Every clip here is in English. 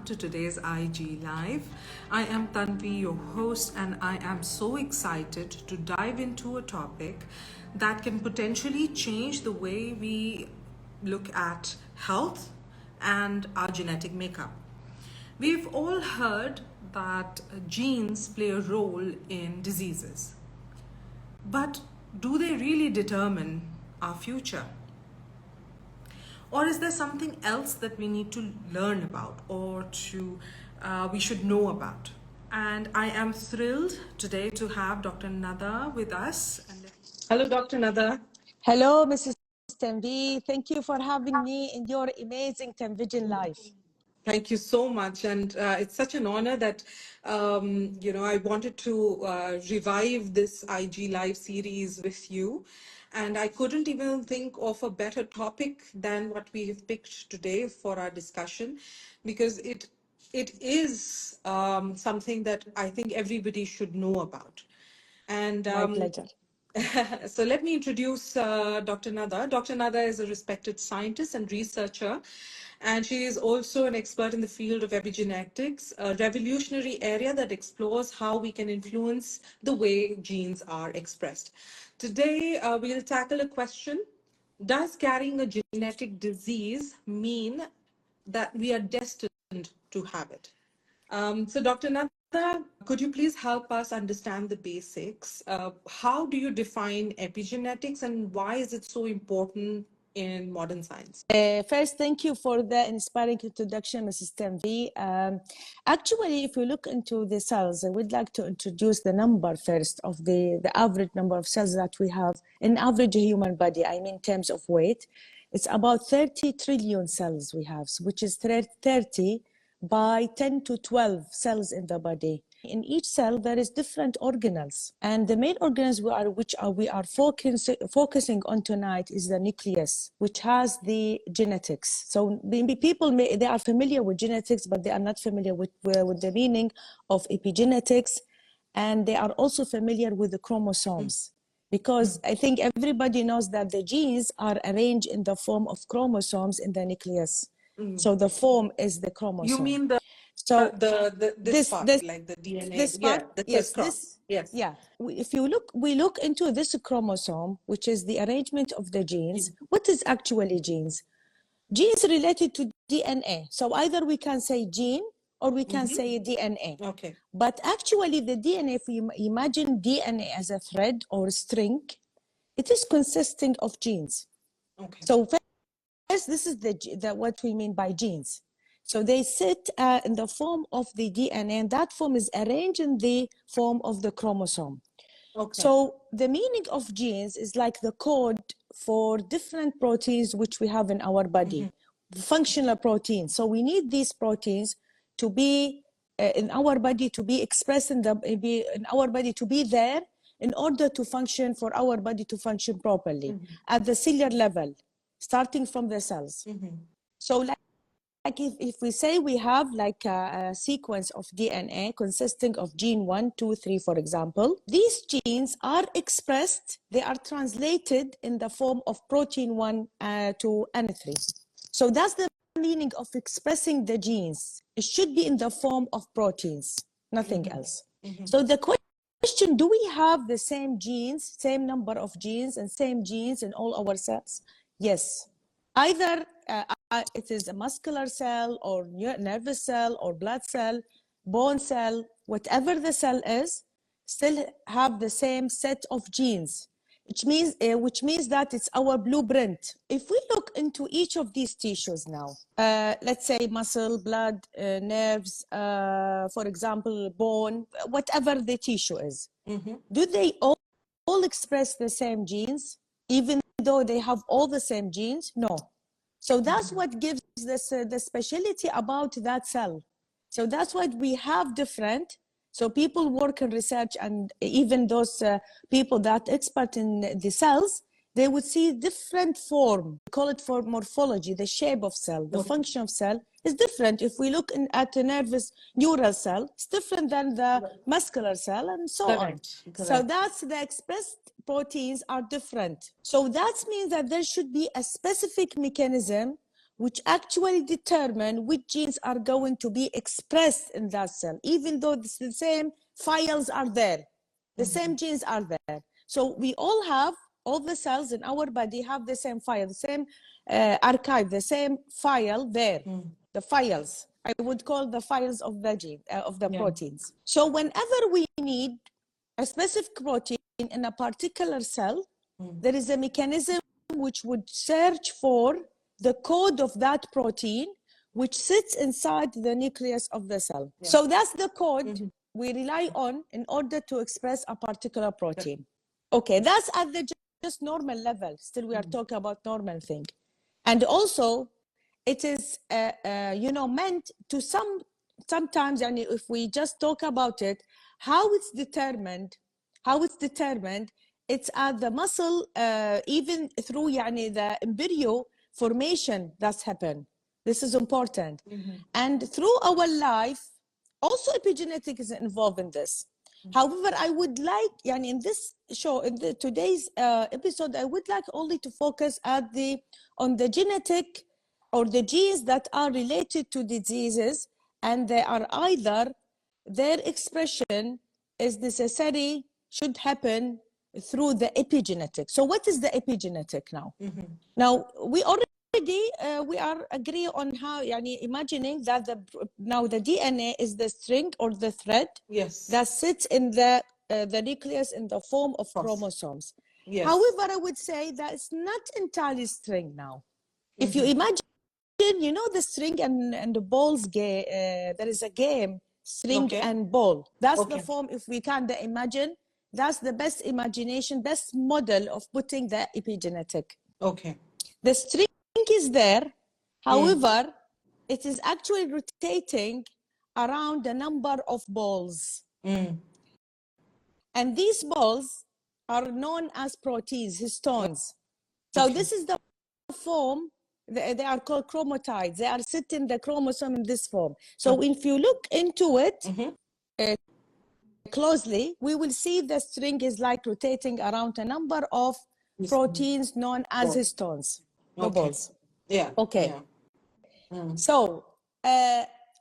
to today's IG Live. I am Tanvi, your host, and I am so excited to dive into a topic that can potentially change the way we look at health and our genetic makeup. We've all heard that genes play a role in diseases, but do they really determine our future? Or is there something else that we need to learn about or we should know about? And I am thrilled today to have Dr. Nada with us. Hello, Dr. Nada. Hello, Mrs. Tanvi. Thank you for having me in your amazing Tanvision Live. Thank you so much. And it's such an honor that, I wanted to revive this IG Live series with you. And I couldn't even think of a better topic than what we have picked today for our discussion, because it is something that I think everybody should know about. And my pleasure. So let me introduce Dr. Nada. Dr. Nada is a respected scientist and researcher, and she is also an expert in the field of epigenetics, a revolutionary area that explores how we can influence the way genes are expressed. Today, we'll tackle a question: does carrying a genetic disease mean that we are destined to have it? So Dr. Nada, could you please help us understand the basics? How do you define epigenetics and why is it so important in modern science? First, thank you for the inspiring introduction, Mrs. Tanvi. Actually, if we look into the cells, I would like to introduce the number first of the average number of cells that we have in average human body. I mean, in terms of weight, it's about 30 trillion cells we have, which is 30 by 10 to 12 cells in the body. In each cell, there is different organelles. And the main organelles we are focusing on tonight is the nucleus, which has the genetics. So maybe people, they are familiar with genetics, but they are not familiar with the meaning of epigenetics. And they are also familiar with the chromosomes. Because I think everybody knows that the genes are arranged in the form of chromosomes in the nucleus. So the form is the chromosome. You mean this part, like the DNA? This part, yes. Yeah. If we look into this chromosome, which is the arrangement of the genes. What is actually genes? Genes related to DNA. So either we can say gene or we can say DNA. Okay. But actually the DNA, if you imagine DNA as a thread or string, it is consisting of genes. Okay. So first, this is what we mean by genes. So they sit in the form of the DNA, and that form is arranged in the form of the chromosome. Okay. So the meaning of genes is like the code for different proteins which we have in our body, functional proteins. So we need these proteins to be in our body, to be expressed in our body, to be there in order to function, for our body to function properly at the cellular level, starting from the cells. So like if we say we have like a sequence of DNA consisting of gene 1, 2, 3, for example, these genes are expressed, they are translated in the form of protein 1 to N3. So that's the meaning of expressing the genes. It should be in the form of proteins, nothing else. So the question, do we have the same genes, same number of genes and same genes in all our cells? Yes. Either it is a muscular cell or nervous cell or blood cell, bone cell, whatever the cell is, still have the same set of genes, which means that it's our blueprint. If we look into each of these tissues now, let's say muscle, blood, nerves, for example, bone, whatever the tissue is, do they all express the same genes, even though they have all the same genes? No. So that's what gives this the speciality about that cell. So that's what we have different. So people work in research, and even those people that expert in the cells, they would see different form. We call it for morphology, the shape of cell, the function of cell is different. If we look at a nervous neural cell, it's different than the muscular cell, and so on. So that's the expressed proteins are different. So that means that there should be a specific mechanism which actually determine which genes are going to be expressed in that cell, even though the same files are there, the same genes are there. So we all have, all the cells in our body have the same file, the same archive, the same file there, the files. I would call the files of the gene, of the proteins. So whenever we need a specific protein in a particular cell, there is a mechanism which would search for the code of that protein, which sits inside the nucleus of the cell. So that's the code we rely on in order to express a particular protein. Okay, that's at the just normal level. Still, we are talking about normal thing. And also, it is, meant to sometimes, and if we just talk about it, how it's determined, it's at the muscle, even through the embryo formation that's happened. This is important. And through our life, also epigenetics is involved in this. However, I would like, in this show, in today's episode, I would like only to focus on the genetic or the genes that are related to diseases, and they are either their expression is necessary, should happen through the epigenetic. So what is the epigenetic now? Now, we already we are agree on how, imagining that now the DNA is the string or the thread that sits in the nucleus in the form of chromosomes. However, I would say that it's not entirely string now. If you imagine, the string and the balls game, there is a game, string and ball. That's the form, if we can imagine, that's the best imagination, best model of putting the epigenetic. The string is there. However, it is actually rotating around a number of balls. And these balls are known as proteins, histones. So this is the form, they are called chromatides. They are sitting the chromosome in this form. So if you look into it closely, we will see the string is like rotating around a number of proteins known as histones. The balls. So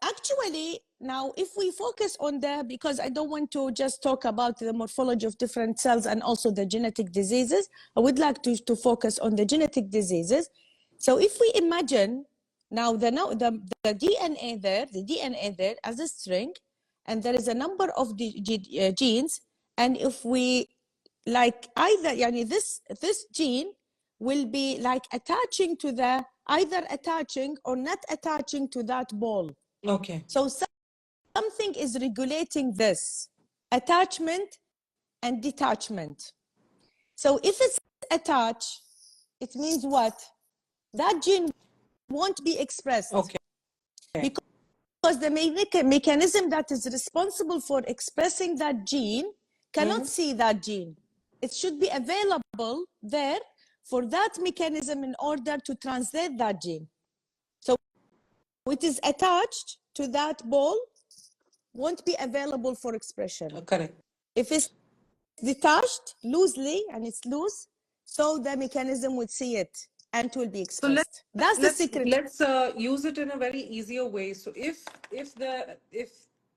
actually, now if we focus on because I don't want to just talk about the morphology of different cells and also the genetic diseases, I would like to focus on the genetic diseases. So if we imagine now the DNA there as a string, and there is a number of genes, and if we either this gene will be attaching to either attaching or not attaching to that ball. So something is regulating this attachment and detachment. So if it's attached, it means what? That gene won't be expressed. Because the mechanism that is responsible for expressing that gene cannot see that gene. It should be available there for that mechanism in order to translate that gene. So it is attached to that ball, won't be available for expression. If it's detached loosely, and it's loose, so the mechanism would see it and it will be expressed. So that's the secret. Let's use it in a very easier way. So if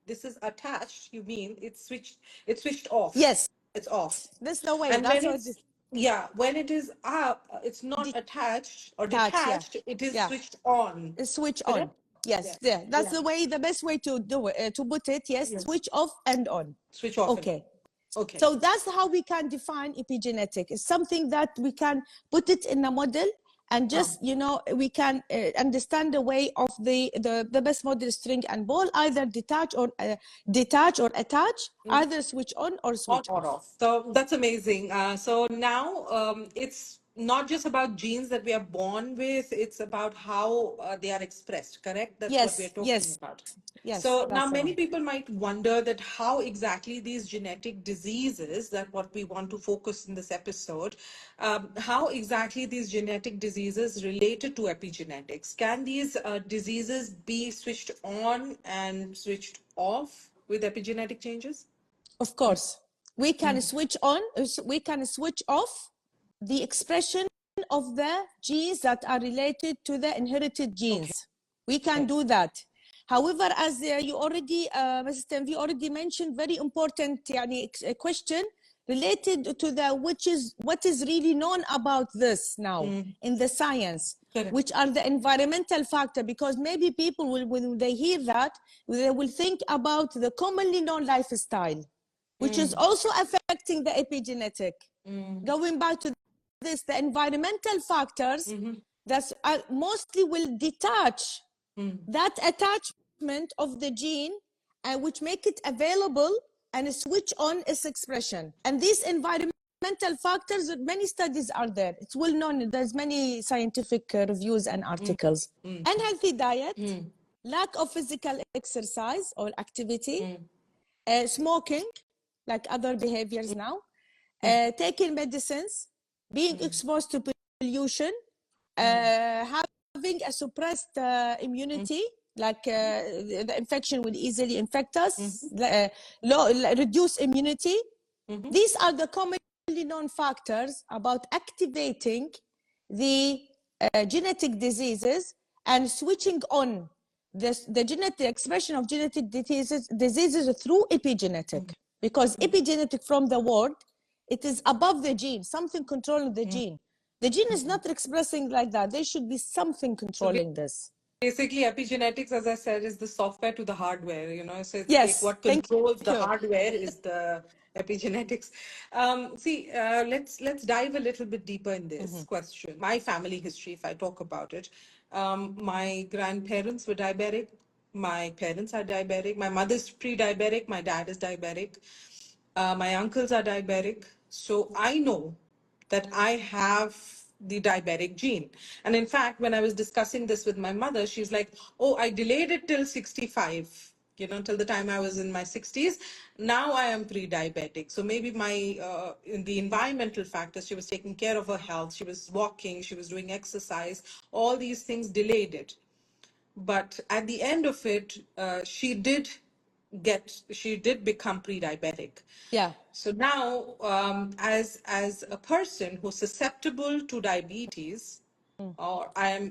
this is attached, you mean it's switched off. Yes. It's off. That's the way. And that's when when it is up, it's not attached or detached, it is switched on. It's switched on. Yes. Yeah. That's the way, the best way to do it, to put it. Yes. Switch off and on. Switch off. Okay. So that's how we can define epigenetic. It's something that we can put it in a model, and just we can understand the way of the best model string and ball, either detach or attach, either switch on or switch off. So that's amazing. So now it's not just about genes that we are born with, it's about how they are expressed, correct? That's what we're talking about. Yes. So now many people might wonder that how exactly these genetic diseases, that what we want to focus in this episode, how exactly these genetic diseases related to epigenetics. Can these diseases be switched on and switched off with epigenetic changes? Of course. We can switch on, we can switch off the expression of the genes that are related to the inherited genes. Okay. We can do that. However, as you already, Mrs. Tanvi already mentioned, very important question related to what is really known about this now in the science, which are the environmental factor, because maybe people will, when they hear that, they will think about the commonly known lifestyle, which is also affecting the epigenetic. Going back to this, the environmental factors that mostly will detach that attachment of the gene, which make it available and switch on its expression. And these environmental factors, many studies are there. It's well known. There's many scientific reviews and articles. Unhealthy diet, lack of physical exercise or activity, smoking, like other behaviors now, taking medicines, being exposed to pollution, having a suppressed immunity, like the infection will easily infect us, reduce immunity. These are the commonly known factors about activating the genetic diseases and switching on the genetic expression of genetic diseases through epigenetic. Because epigenetic from the word, it is above the gene, something controlling the gene. The gene is not expressing like that. There should be something controlling this. Basically, epigenetics, as I said, is the software to the hardware, you know. So it's Yes, like what controls the hardware is the epigenetics. Let's dive a little bit deeper in this question. My family history, if I talk about it, my grandparents were diabetic. My parents are diabetic. My mother's pre-diabetic. My dad is diabetic. My uncles are diabetic. So I know that I have the diabetic gene. And in fact, when I was discussing this with my mother, she's like, oh, I delayed it till 65, you know, till the time I was in my 60s. Now I am pre-diabetic. So maybe in the environmental factors, she was taking care of her health. She was walking, she was doing exercise. All these things delayed it. But at the end of it, she did become pre-diabetic. Yeah. So now, as a person who's susceptible to diabetes, or I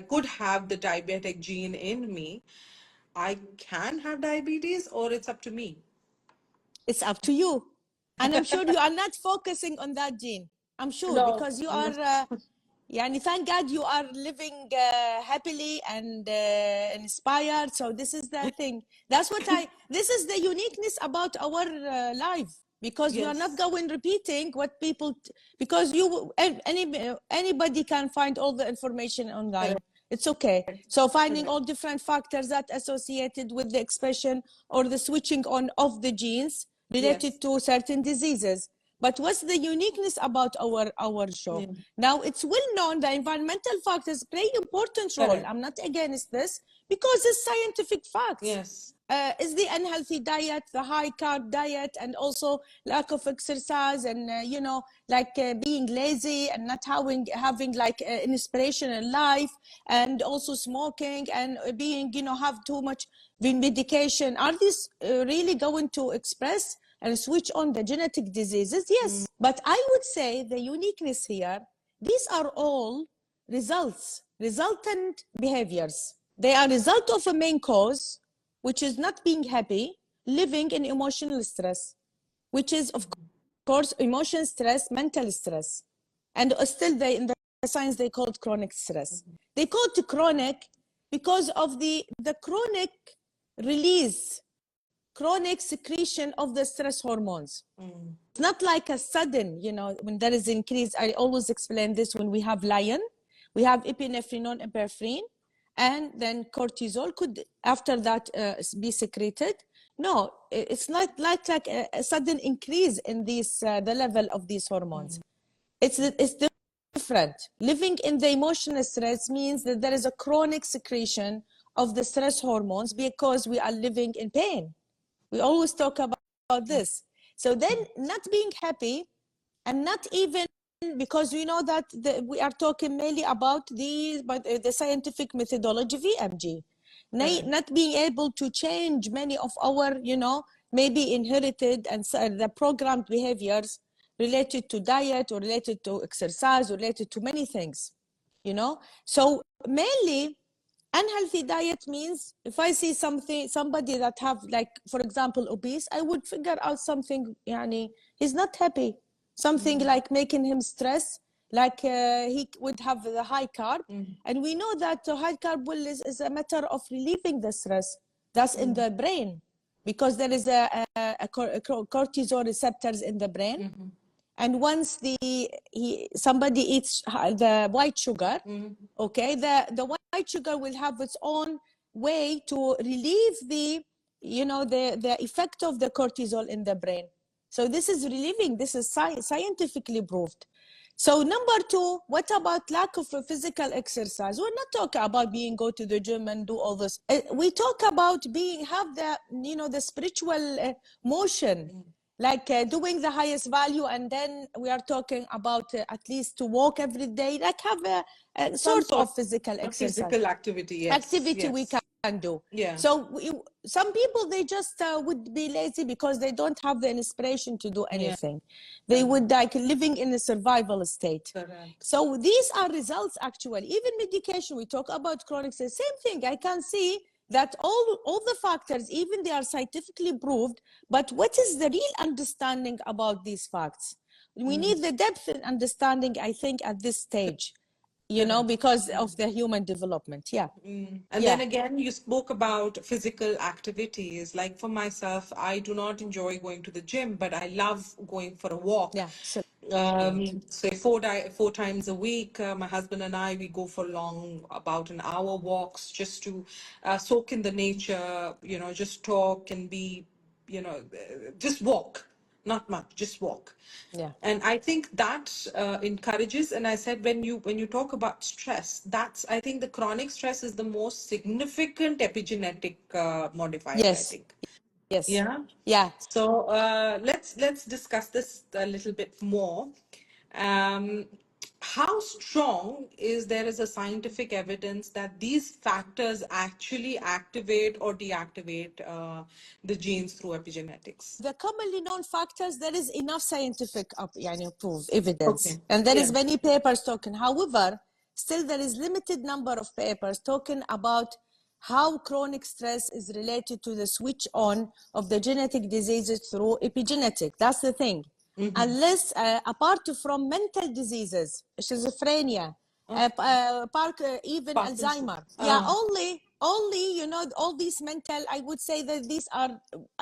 could have the diabetic gene in me, I can have diabetes, or it's up to me. It's up to you. And I'm sure you are not focusing on that gene. I'm sure, because you are, thank God you are living happily and inspired. So this is the thing. That's what this is the uniqueness about our life, because we are not going repeating what people, because anybody can find all the information online. It's okay. So finding all different factors that associated with the expression or the switching on of the genes related to certain diseases. But what's the uniqueness about our show? Now, it's well known the environmental factors play important role. I'm not against this, because it's scientific facts. Is the unhealthy diet, the high carb diet, and also lack of exercise, and being lazy and not having like inspiration in life, and also smoking and being have too much medication, are these really going to express and switch on the genetic diseases? Yes. But I would say the uniqueness here, these are all resultant behaviors. They are result of a main cause, which is not being happy, living in emotional stress, which is, of course, emotion stress, mental stress. And still in the science, they call it chronic stress. They call it chronic because of the chronic release, chronic secretion of the stress hormones. It's not like a sudden, when there is increase. I always explain this: when we have lion, we have epinephrine, norepinephrine, and then cortisol could after that be secreted. No, it's not like a sudden increase in the level of these hormones. It's different. Living in the emotional stress means that there is a chronic secretion of the stress hormones because we are living in pain. We always talk about this. So then not being happy, and not even, because we know that we are talking mainly about the scientific methodology, VMG, not being able to change many of our, maybe inherited and the programmed behaviors related to diet or related to exercise or related to many things, you know. So mainly unhealthy diet means if I see somebody that have, like, for example, obese, I would figure out something, yani, he's not happy, something like making him stress, like he would have the high carb. And we know that the high carb is a matter of relieving the stress that's in the brain, because there is a cortisol receptors in the brain. And once somebody eats the white sugar, okay, the white sugar will have its own way to relieve the effect of the cortisol in the brain. So this is relieving. This is scientifically proved. So number two, what about lack of a physical exercise? We're not talking about go to the gym and do all this. We talk about have the spiritual motion, like doing the highest value. And then we are talking about at least to walk every day, like have a sort of physical exercise. Physical activity, yes. We can do. Yeah. So some people, they just would be lazy because they don't have the inspiration to do anything. They would like living in a survival state. Correct. So these are results actually. Even medication, we talk about chronic disease, same thing. I can see that all the factors, even they are scientifically proved, but what is the real understanding about these facts? We need the depth and understanding, I think, at this stage, you know, because of the human development. And then again, you spoke about physical activities. Like for myself, I do not enjoy going to the gym, but I love going for a walk. Say four times a week, my husband and I, we go for long, about an hour walks, just to soak in the nature, you know, just talk and be, you know, just walk, not much, just walk. And I think that encourages. And I said, when you talk about stress, that's, I think the chronic stress is the most significant epigenetic modifier, I think. So let's discuss this a little bit more. How strong is there a scientific evidence that these factors actually activate or deactivate the genes through epigenetics? The commonly known factors, there is enough scientific proof evidence, and there is many papers talking. However, still there is limited number of papers talking about how chronic stress is related to the switch on of the genetic diseases through epigenetic. That's the thing. Unless, apart from mental diseases, schizophrenia, even Alzheimer. Only, you know, all these mental, I would say that these are,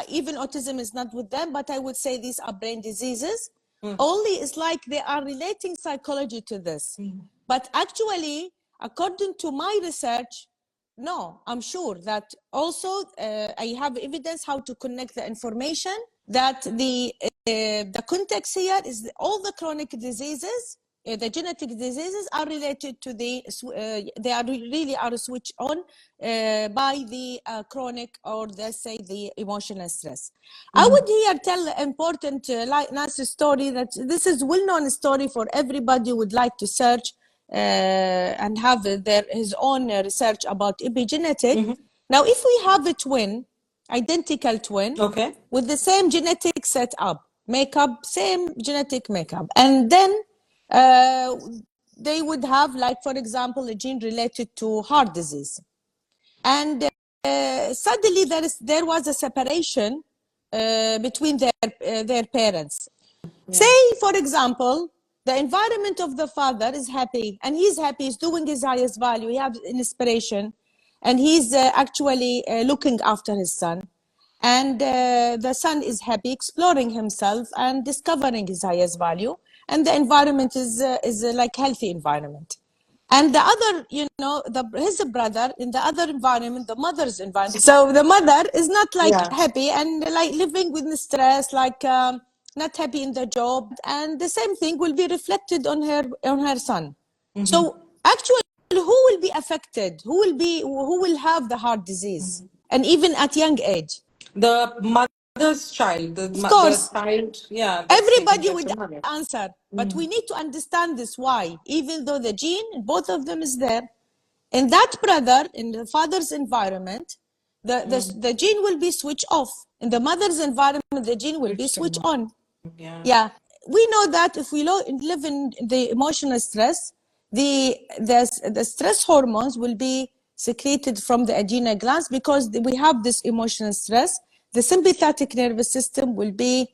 even autism is not with them, but I would say these are brain diseases. Only it's like they are relating psychology to this. But actually, according to my research, no, I'm sure that also I have evidence how to connect the information, that the context here is all the chronic diseases, the genetic diseases are related to they are really are switched on by the chronic, or let's say the emotional stress. I would here tell an important nice story, that this is well-known story for everybody would like to search and have his own research about epigenetic. Now, if we have a twin, identical twin, with the same genetic setup, makeup, same genetic makeup, and then they would have, like, for example, a gene related to heart disease, and suddenly there was a separation between their parents. Say, for example, the environment of the father is happy, and he's happy, he's doing his highest value, he has inspiration, and he's actually looking after his son. And the son is happy, exploring himself and discovering his highest value. And the environment is like healthy environment. And the other, you know, his brother in the other environment, the mother's environment. So the mother is not like happy and like living with stress, like not happy in the job. And the same thing will be reflected on her son. So actually, who will be affected? Who will have the heart disease? And even at young age? The mother's child. Of course. The child, everybody would answer. But we need to understand this, why. Even though the gene, both of them is there, in that brother, in the father's environment, the gene will be switched off. In the mother's environment, the gene will be switched on. we know that if we live in the emotional stress, the stress hormones will be secreted from the adrenal glands because we have this emotional stress. The sympathetic nervous system will be,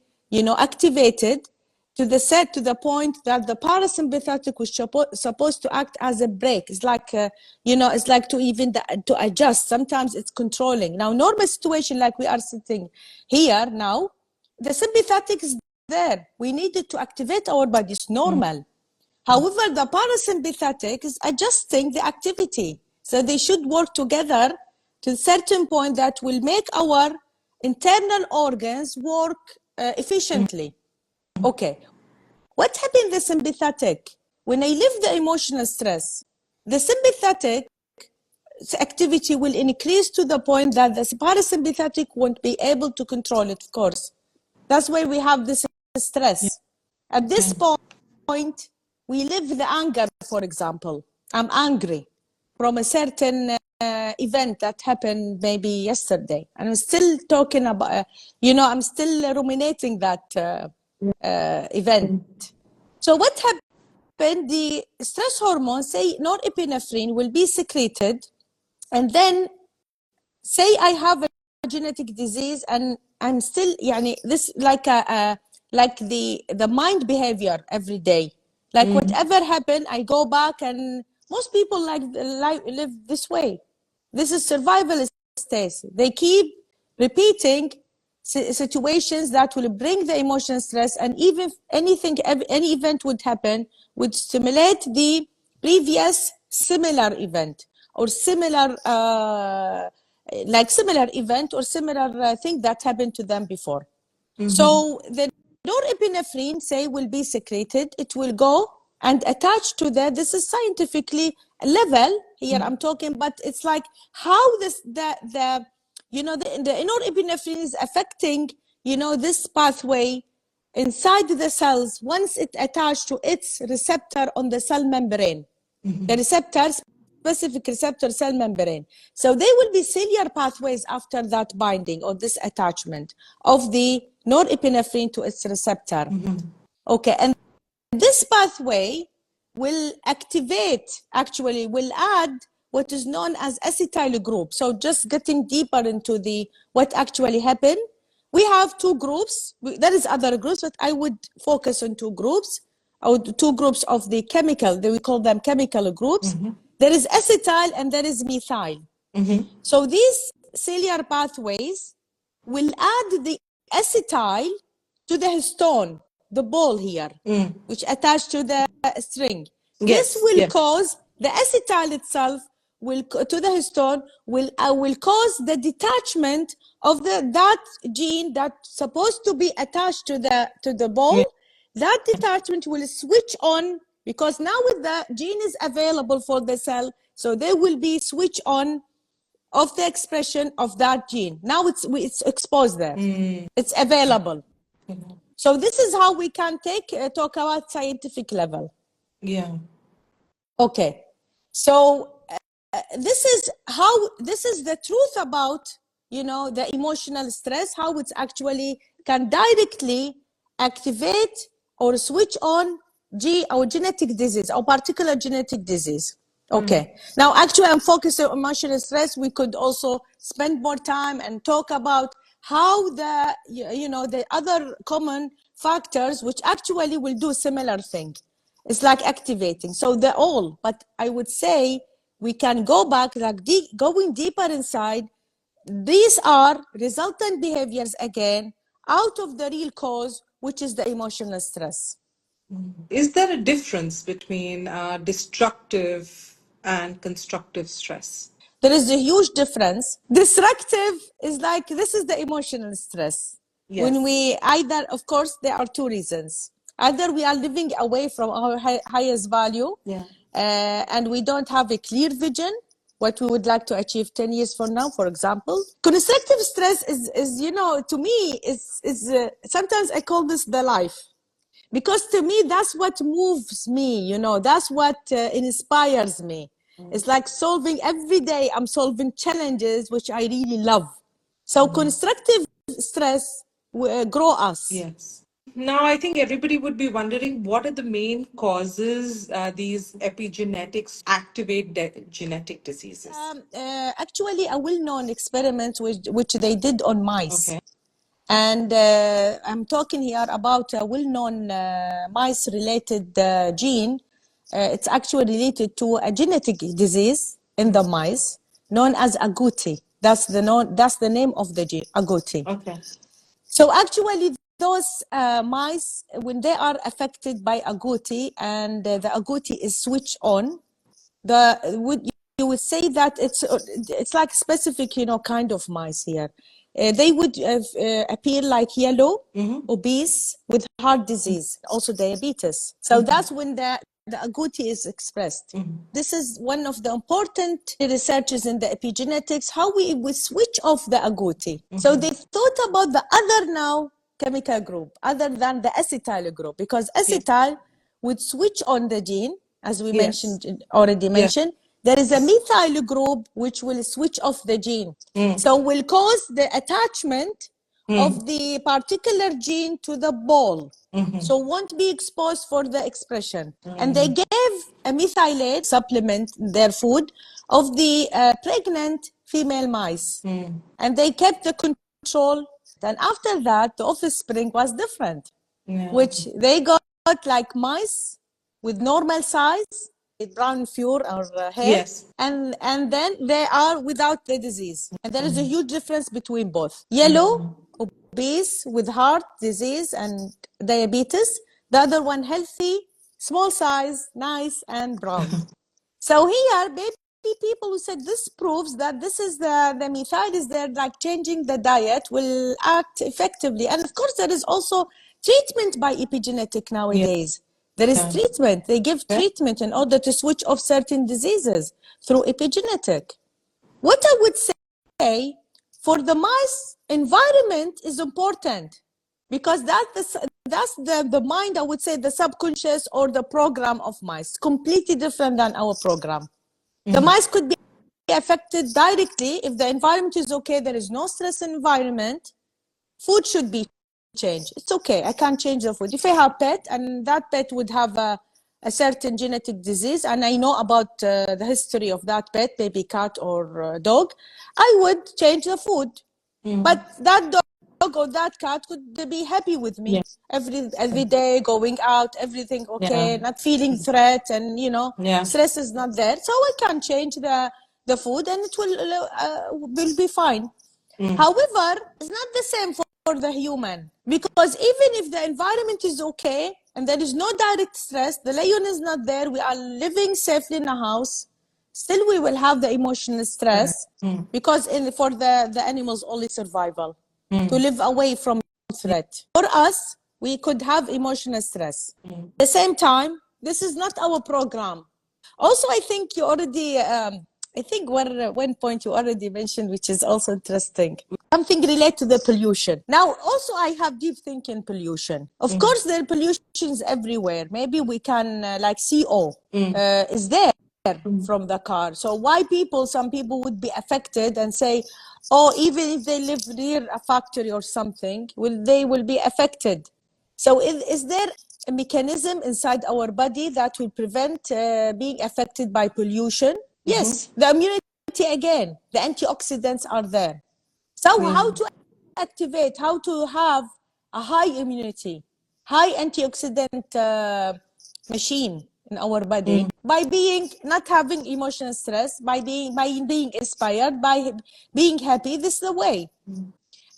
activated to the point that the parasympathetic was supposed to act as a brake. It's like, it's like to adjust. Sometimes it's controlling. Now, normal situation like we are sitting here now, the sympathetic is there. We needed to activate our bodies normal. However, the parasympathetic is adjusting the activity. So they should work together to a certain point that will make our internal organs work efficiently. Okay. What happened in the sympathetic? When I live the emotional stress, the sympathetic activity will increase to the point that the parasympathetic won't be able to control it, of course. That's why we have this stress. At this point, we live the anger, for example. I'm angry from a certain event that happened maybe yesterday. And I'm still talking about, I'm still ruminating that event. So what happened? The stress hormone, say norepinephrine, will be secreted, and then say I have a genetic disease and I'm still, this like the mind behavior every day. Like whatever happened, I go back, and most people live this way. This is survival state. They keep repeating situations that will bring the emotional stress, and even any event would happen would stimulate the previous similar event or similar event or similar thing that happened to them before. So the norepinephrine, say, will be secreted. It will go and attach to this is scientifically level here I'm talking, but it's like how the norepinephrine is affecting, this pathway inside the cells once it attached to its receptor on the cell membrane. The receptor, specific receptor cell membrane. So there will be cellular pathways after that binding or this attachment of the norepinephrine to its receptor. Okay, and this pathway will will add what is known as acetyl group. So just getting deeper into what actually happened, we have two groups. There is other groups, but I would focus on two groups, or two groups of the chemical. We call them chemical groups. There is acetyl and there is methyl. So these cellular pathways will add the acetyl to the histone, the ball here, which attached to the string. This will cause the acetyl itself to the histone will cause the detachment of that gene that's supposed to be attached to the ball. That detachment will switch on, because now the gene is available for the cell, so there will be switch on of the expression of that gene. Now it's exposed there. It's available. So this is how we can talk about scientific level. Yeah. Okay. So this is the truth about, the emotional stress, how it's actually can directly activate or switch on our genetic disease, or particular genetic disease. Okay. Now, actually, I'm focused on emotional stress. We could also spend more time and talk about how the other common factors which actually will do similar thing. It's like activating. So they're all, but I would say we can go back, like going deeper inside. These are resultant behaviors again out of the real cause, which is the emotional stress. Is there a difference between destructive and constructive stress? There is a huge difference. Destructive is like, this is the emotional stress. Yes. When we of course, there are two reasons. Either we are living away from our highest value, and we don't have a clear vision, what we would like to achieve 10 years from now, for example. Constructive stress is to me, is sometimes I call this the life. Because to me, that's what moves me, that's what inspires me. It's like solving every day, I'm solving challenges, which I really love. So constructive stress grow us. Yes. Now, I think everybody would be wondering what are the main causes these epigenetics activate genetic diseases? Actually, a well-known experiment which they did on mice. Okay. And I'm talking here about a well-known mice-related gene. It's actually related to a genetic disease in the mice known as agouti. That's the name of the gene, agouti. Okay. So actually, those mice, when they are affected by agouti and the agouti is switched on, you would say that it's like specific kind of mice here. They would appear like yellow, obese, with heart disease, also diabetes. So that's when the agouti is expressed. This is one of the important researches in the epigenetics, how we switch off the agouti. So they thought about the other now chemical group other than the acetyl group, because acetyl would switch on the gene, as we already mentioned. There is a methyl group which will switch off the gene. So will cause the attachment of the particular gene to the ball. So won't be exposed for the expression. And they gave a methylate supplement in their food of the pregnant female mice. And they kept the control. Then after that, the offspring was different, which they got like mice with normal size, with brown fur or hair, and then they are without the disease. And there is a huge difference between both. Yellow, obese with heart disease and diabetes. The other one healthy, small size, nice, and brown. So here, baby people who said this proves that this is the methyl is there, like changing the diet will act effectively. And of course, there is also treatment by epigenetic nowadays. There is treatment. They give treatment in order to switch off certain diseases through epigenetic. What I would say for the mice, environment is important, because that's the mind, I would say, the subconscious or the program of mice, completely different than our program. The mice could be affected directly if the environment is okay, there is no stress environment. Food should be changed. It's okay, I can't change the food. If I have pet and that pet would have a certain genetic disease, and I know about the history of that pet, baby cat or dog, I would change the food. But that dog or that cat could be happy with me every day, going out, everything okay, not feeling threat, and stress is not there. So I can change the food and it will be fine. However, it's not the same for the human, because even if the environment is okay and there is no direct stress, the lion is not there, we are living safely in a house, still we will have the emotional stress, because for the animals only survival, to live away from threat. For us, we could have emotional stress. At the same time, this is not our program. Also, I think you already, I think one point you already mentioned, which is also interesting, something related to the pollution. Now, also I have deep thinking pollution. Of course, there are pollutions everywhere. Maybe we can, like CO is there from the car. So why some people would be affected and say, oh, even if they live near a factory or something, they will be affected. So is there a mechanism inside our body that will prevent being affected by pollution? Yes, the immunity again, the antioxidants are there. So how to activate, how to have a high immunity, high antioxidant machine in our body, by not having emotional stress, by being inspired, by being happy. This is the way.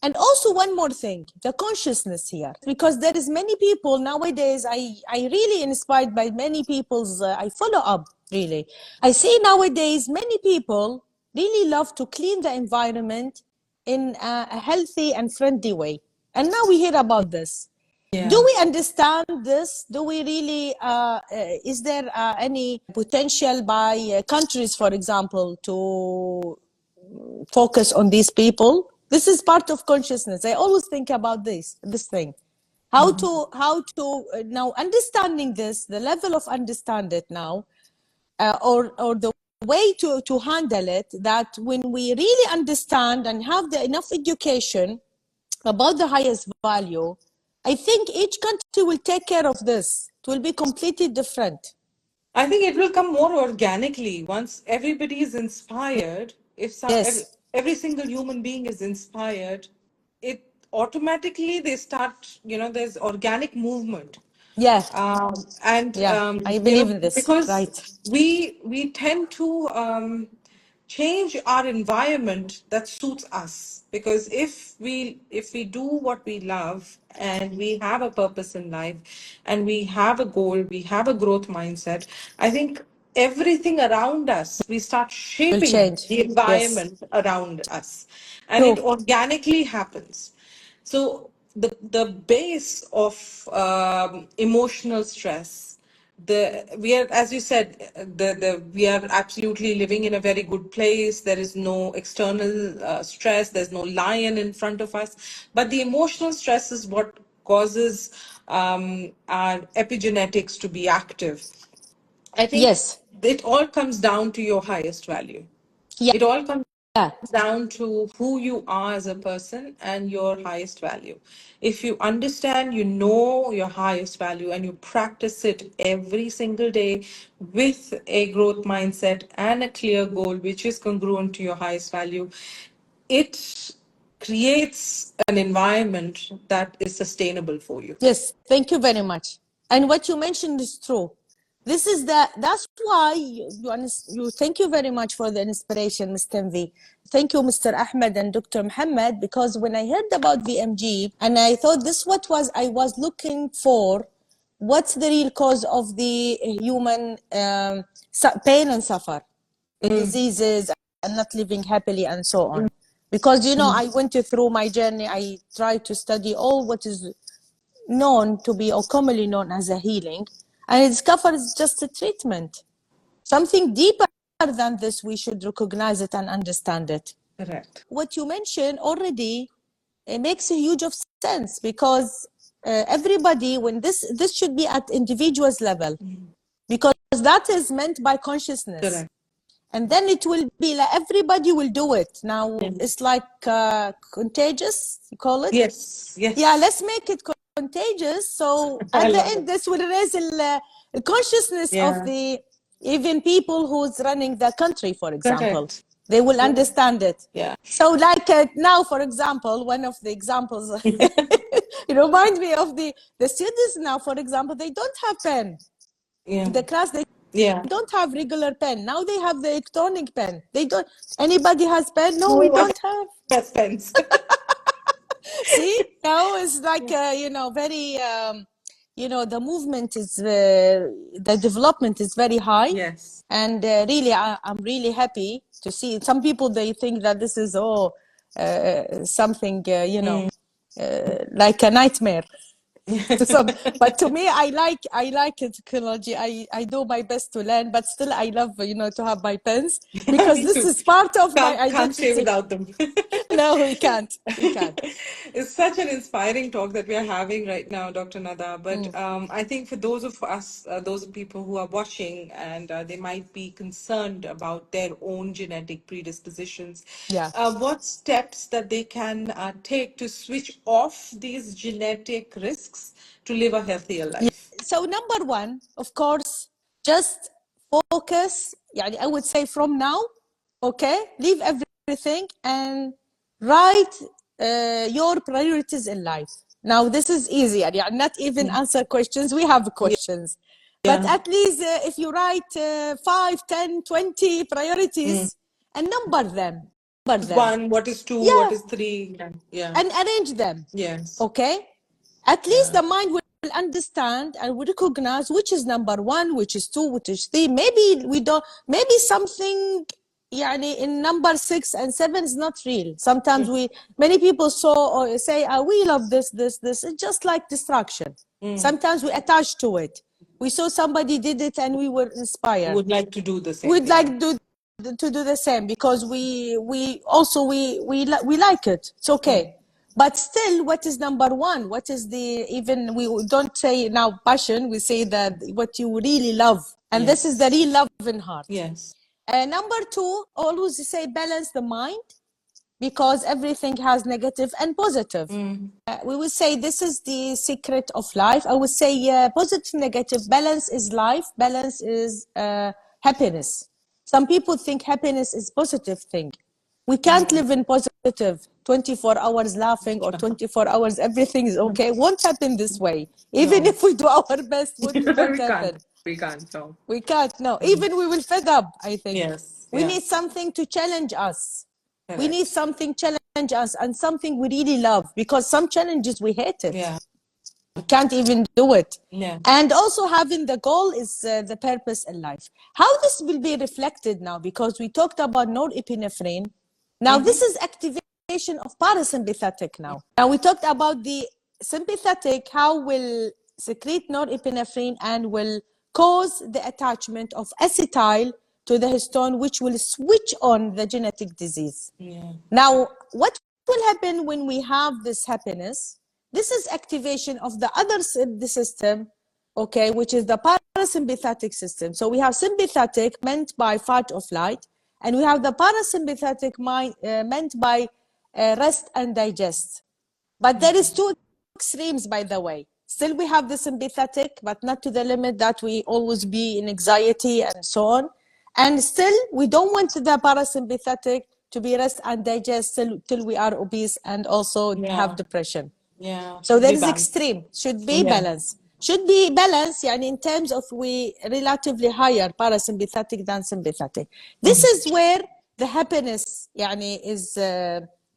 And also one more thing, the consciousness here, because there is many people nowadays, I really inspired by many people's, I follow up really. I see nowadays many people really love to clean the environment in a healthy and friendly way. And now we hear about this. Do we understand this? Do we really, is there any potential by countries, for example, to focus on these people? This is part of consciousness. I always think about this thing. How to now understanding this, the level of understand it now, or the way to handle it, that when we really understand and have enough education about the highest value, I think each country will take care of this. It will be completely different. I think it will come more organically once everybody is inspired. If Yes. every single human being is inspired, it automatically they start, there's organic movement. Yeah. And Yeah. I believe in this. because Right. we tend to change our environment that suits us, because if we do what we love and we have a purpose in life and we have a goal, we have a growth mindset, I think everything around us, we start Will shaping change. the Yes. environment around us, and it True. organically happens. So the base of emotional stress, we are, as you said, the we are absolutely living in a very good place. There is no external stress. There's no lion in front of us, but the emotional stress is what causes our epigenetics to be active. I think Yes. it all comes down to your highest value. Yeah. It all comes Yeah. down to who you are as a person and your highest value. If you understand, you know your highest value, and you practice it every single day with a growth mindset and a clear goal, which is congruent to your highest value, it creates an environment that is sustainable for you. Yes, thank you very much. And what you mentioned is true. That's why you thank you very much for the inspiration, Mr. V. Thank you, Mr. Ahmed and Dr. Muhammad, because when I heard about VMG and I thought this what was I was looking for, what's the real cause of the human pain and suffer, diseases and not living happily and so on. Because I went through my journey, I tried to study all what is known to be or commonly known as a healing, and it discovers just a treatment. Something deeper than this, we should recognize it and understand it. Correct. What you mentioned already, it makes a huge of sense, because everybody, when this should be at individuals level, because that is meant by consciousness. Correct. And then it will be like everybody will do it. Now it's like contagious, you call it? Yes. Yes. Yeah, let's make it contagious. So I at the love end, it. this will raise the consciousness of the even people who's running the country, for example. Correct. They will understand it. Yeah. So like now, for example, one of the examples, it reminds me of the students now, for example, they don't have pen. Yeah. In the class, they Yeah. don't have regular pen. Now they have the electronic pen. They don't, anybody has pen? No, No we one don't have. has pens. See, now it's like very the movement is the development is very high. Yes. And really I'm really happy to see. Some people, they think that this is something like a nightmare to some, but to me, I like technology. I do my best to learn, but still I love to have my pens, because Me this too. is part of my Can't stay identity. without them. No, we can't. It's such an inspiring talk that we are having right now, Dr. Nada. But I think for those of us, those people who are watching, and they might be concerned about their own genetic predispositions, Yeah. what steps that they can take to switch off these genetic risks to live a healthier life? So number one, of course, just focus. يعني I would say from now, okay, leave everything and write your priorities in life. Now this is easy. يعني not even answer questions. We have questions. But Yeah. at least if you write 5, 10, 20 priorities and number them. One, what is two, what Yeah, is three? Yeah. and arrange them. Yes. Okay? At least Yeah. the mind will understand and will recognize which is number one, which is two, which is three. Maybe we don't, maybe something in number 6 and 7 is not real. Sometimes many people or say, we love this. It's just like distraction. Sometimes we attach to it. We saw somebody did it and we were inspired. Would like to do the same. We'd like to do the same, because we also we like it. It's okay. But still, what is number one? What is even we don't say now passion, we say that what you really love. And this is the real love in heart. Yes. Number two, always say balance the mind because everything has negative and positive. We would say this is the secret of life. I would say positive, negative, balance is life, balance is happiness. Some people think happiness is positive thing. We can't live in positive 24 hours laughing or 24 hours everything is okay. Won't happen this way. Even if we do our best, won't happen. We can't. No. We can't, no. Even we will fed up, I think. Yes. We need something to challenge us. We need something challenge us and something we really love, because some challenges we hate it. Yeah. We can't even do it. Yeah. And also having the goal is the purpose in life. How this will be reflected now, because we talked about norepinephrine. Now this is activation of parasympathetic now. Now we talked about the sympathetic, how will secrete norepinephrine and will cause the attachment of acetyl to the histone, which will switch on the genetic disease. Yeah. Now, what will happen when we have this happiness? This is activation of the other the system, okay, which is the parasympathetic system. So we have sympathetic meant by fight or flight, and we have the parasympathetic mind meant by rest and digest. But there is two extremes, by the way. Still we have the sympathetic, but not to the limit that we always be in anxiety and so on. And still we don't want the parasympathetic to be rest and digest till we are obese and also have depression. Yeah. So there is extreme, should be balance. Should be balanced in terms of we relatively higher parasympathetic than sympathetic. This is where the happiness is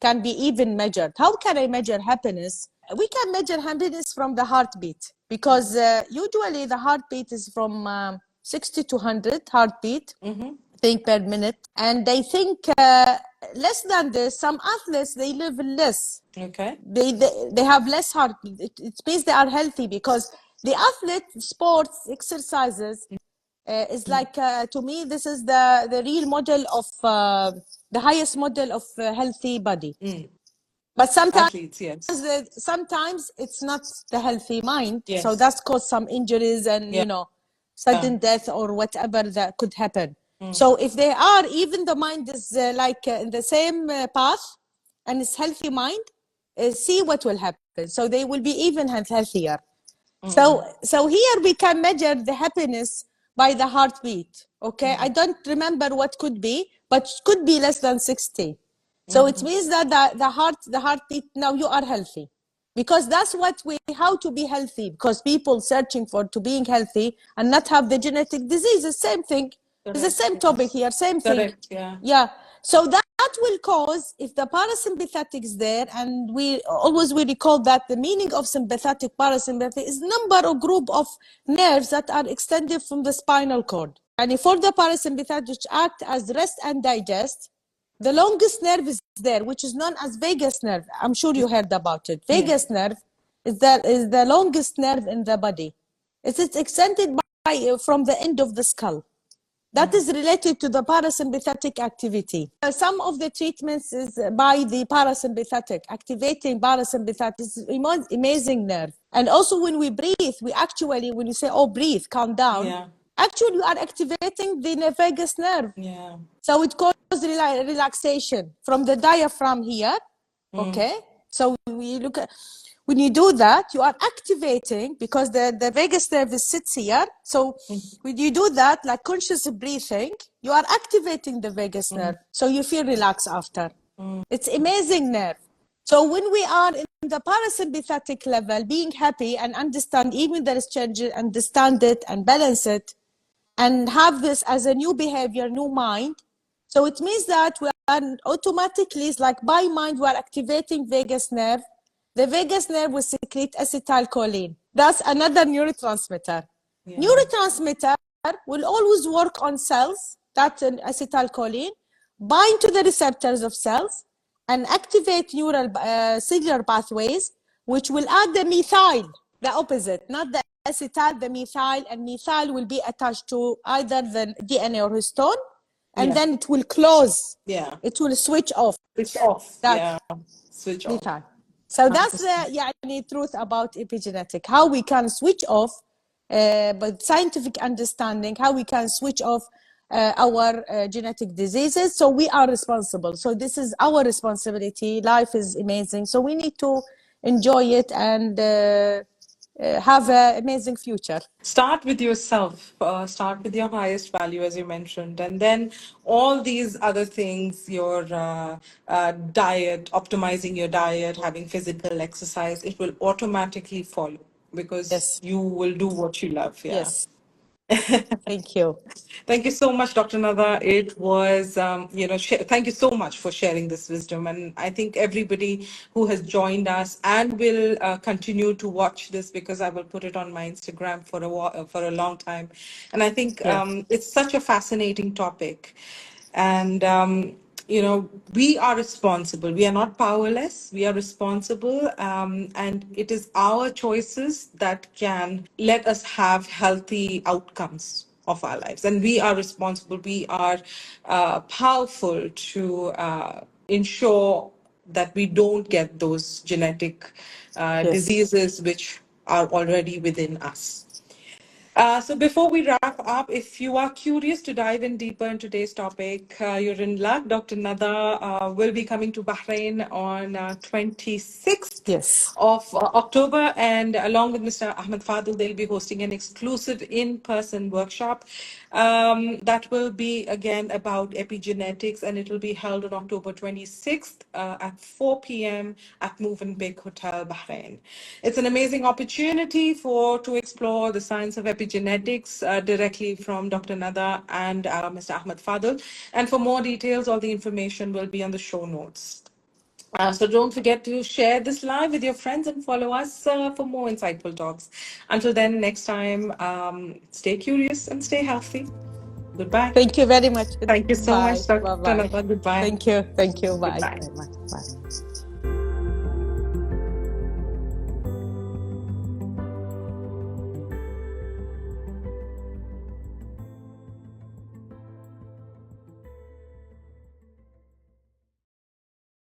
can be even measured. How can I measure happiness? We can measure happiness from the heartbeat, because usually the heartbeat is from 60 to 100 heartbeat think per minute, and they think less than this. Some athletes, they live less. Okay. They have less heartbeat. It means they are healthy, because the athlete sports exercises is like to me this is the real model of the highest model of healthy body. But sometimes athletes, sometimes it's not the healthy mind, yes. So that's caused some injuries and sudden death or whatever that could happen. So if they are, even the mind is in the same path and it's healthy mind, see what will happen. So they will be even healthier. So here we can measure the happiness by the heartbeat. Okay, I don't remember what could be, but could be less than 60. So it means that the heartbeat, now you are healthy, because that's what how to be healthy, because people searching for to being healthy and not have the genetic disease, the same thing. It's the same topic here, same thing. Yeah. So that will cause, if the parasympathetic is there, and we recall that the meaning of sympathetic parasympathetic is number or group of nerves that are extended from the spinal cord. And for the parasympathetic, which act as rest and digest, the longest nerve is there, which is known as vagus nerve. I'm sure you heard about it. Vagus nerve is the longest nerve in the body. It's extended from the end of the skull. That is related to the parasympathetic activity. Some of the treatments is by the parasympathetic, activating parasympathetic. It's amazing nerve. And also when we breathe, we actually, when you say, oh, breathe, calm down, actually you are activating the vagus nerve. So it causes relaxation from the diaphragm here. Okay. So we look at, when you do that, you are activating, because the vagus nerve sits here. So when you do that, like conscious breathing, you are activating the vagus nerve. So you feel relaxed after. It's amazing nerve. So when we are in the parasympathetic level, being happy and understand even there is change, understand it and balance it, and have this as a new behavior, new mind. So it means that we are automatically, it's like by mind, we are activating vagus nerve. The vagus nerve will secrete acetylcholine. That's another neurotransmitter. Neurotransmitter will always work on cells, that's an acetylcholine, bind to the receptors of cells, and activate neural cellular pathways, which will add the methyl, the opposite, not the acetyl, the methyl, and methyl will be attached to either the DNA or histone, and then it will close. It will switch off. Switch off. Switch off. Methyl. So that's the truth about epigenetic, how we can switch off, but scientific understanding, how we can switch off our genetic diseases. So we are responsible. So this is our responsibility. Life is amazing. So we need to enjoy it and have an amazing future. Start with yourself. Start with your highest value, as you mentioned, and then all these other things, your diet, optimizing your diet, having physical exercise, it will automatically follow because Yes. you will do what you love. Yeah. Yes. Thank you. Thank you so much, Dr. Nada. It was, thank you so much for sharing this wisdom. And I think everybody who has joined us and will continue to watch this, because I will put it on my Instagram for a long time. And I think Yeah. it's such a fascinating topic. And we are responsible. We are not powerless. We are responsible, and it is our choices that can let us have healthy outcomes of our lives. And we are responsible. We are powerful to ensure that we don't get those genetic Yes. diseases which are already within us. So before we wrap up, if you are curious to dive in deeper in today's topic, you're in luck. Dr. Nada will be coming to Bahrain on 26th Yes. of October, and along with Mr. Ahmad Fadil, they'll be hosting an exclusive in-person workshop that will be again about epigenetics, and it will be held on October 26th at 4 p.m. at Movenpick Hotel, Bahrain. It's an amazing opportunity to explore the science of epigenetics directly from Dr. Nada and Mr. Ahmad Fadil. And for more details, all the information will be on the show notes. So don't forget to share this live with your friends and follow us for more insightful talks. Until then, next time, stay curious and stay healthy. Goodbye. Thank you very much. Thank you so Bye. much, Dr. Bye-bye. Nada. Goodbye. Thank you. Thank you. Bye. Goodbye. Bye. Bye. Bye.